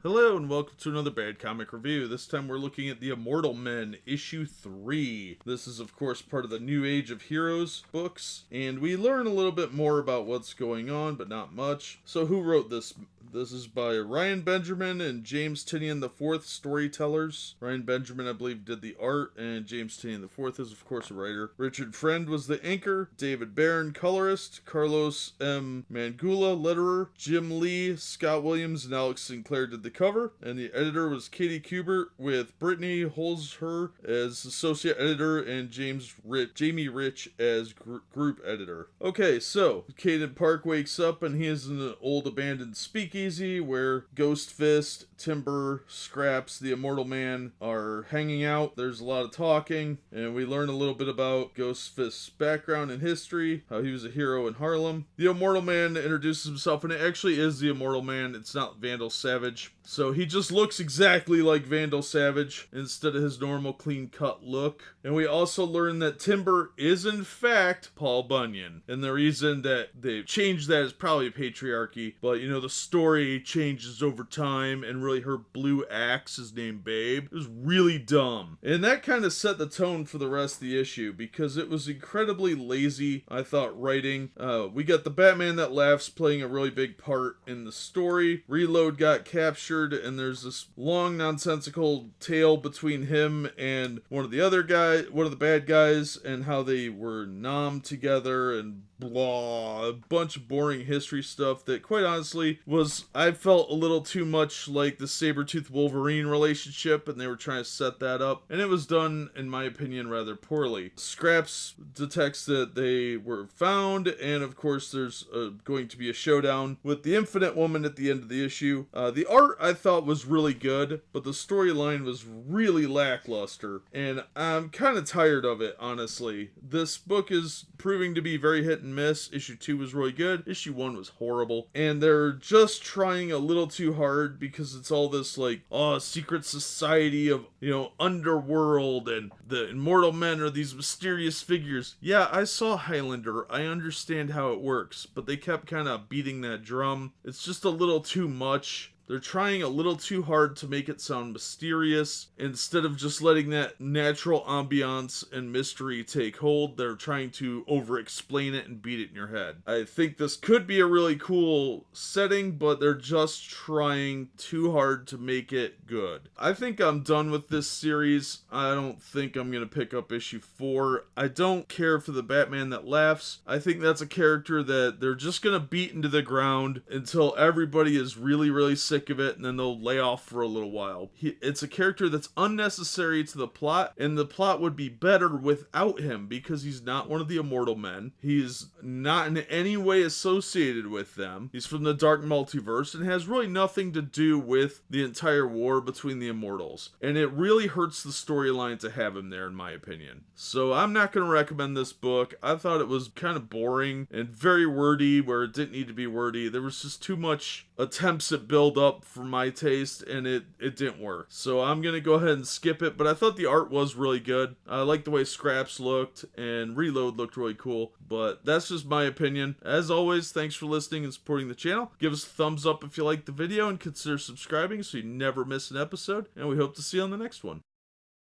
Hello and welcome to another Bad Comic Review. This time we're looking at the Immortal Man, issue 3. This is of course part of the New Age of Heroes books, and we learn a little bit more about what's going on, but not much. So who wrote this? This is by Ryan Benjamin and James Tynion IV, storytellers. Ryan Benjamin, I believe, did the art, and James Tynion IV is, of course, a writer. Richard Friend was the inker. David Barron, colorist. Carlos M. Mangula, letterer. Jim Lee, Scott Williams, and Alex Sinclair did the cover. And the editor was Katie Kubert, with Brittany Holzher as associate editor and Jamie Rich as group editor. Okay, so Caden Park wakes up and he is in an old abandoned speakeasy where Ghost Fist, Timber, Scraps, the Immortal Man are hanging out. There's a lot of talking, and we learn a little bit about Ghost Fist's background and history, how he was a hero in Harlem. The Immortal Man introduces himself, and it actually is the Immortal Man. It's not Vandal Savage. So he just looks exactly like Vandal Savage instead of his normal clean-cut look. And we also learn that Timber is in fact Paul Bunyan. And the reason that they changed that is probably patriarchy. But you know, the story changes over time, and really her blue axe is named Babe. It was really dumb. And that kind of set the tone for the rest of the issue, because it was incredibly lazy, I thought, writing. We got the Batman That Laughs playing a really big part in the story. Reload got captured, and there's this long nonsensical tale between him and one of the bad guys, and how they were nommed together and blah, a bunch of boring history stuff that quite honestly I felt a little too much like the Sabretooth Wolverine relationship, and they were trying to set that up, and it was done, in my opinion, rather poorly. Scraps detects that they were found, and of course there's going to be a showdown with the Infinite Woman at the end of the issue. The art I thought was really good, but the storyline was really lackluster, and I'm kind of tired of it, honestly. This book is proving to be very hit and miss. Issue 2 was really good. Issue 1 was horrible, and they're just trying a little too hard, because it's all this like, secret society of, underworld, and the Immortal Men are these mysterious figures. Yeah, I saw Highlander. I understand how it works, but they kept kind of beating that drum. It's just a little too much. They're trying a little too hard to make it sound mysterious. Instead of just letting that natural ambiance and mystery take hold, they're trying to over-explain it and beat it in your head. I think this could be a really cool setting, but they're just trying too hard to make it good. I think I'm done with this series. I don't think I'm going to pick up issue 4. I don't care for the Batman That Laughs. I think that's a character that they're just going to beat into the ground until everybody is really, really sick of it, and then they'll lay off for a little while. It's a character that's unnecessary to the plot, and the plot would be better without him, because he's not one of the Immortal Men. He's not in any way associated with them. He's from the Dark Multiverse and has really nothing to do with the entire war between the Immortals. And it really hurts the storyline to have him there, in my opinion. So I'm not going to recommend this book. I thought it was kind of boring and very wordy where it didn't need to be wordy. There was just too much attempts at build up for my taste, and it didn't work. So I'm gonna go ahead and skip it, but I thought the art was really good. I liked the way Scraps looked, and Reload looked really cool, but that's just my opinion. As always, thanks for listening and supporting the channel. Give us a thumbs up if you liked the video, and consider subscribing so you never miss an episode, and we hope to see you on the next one.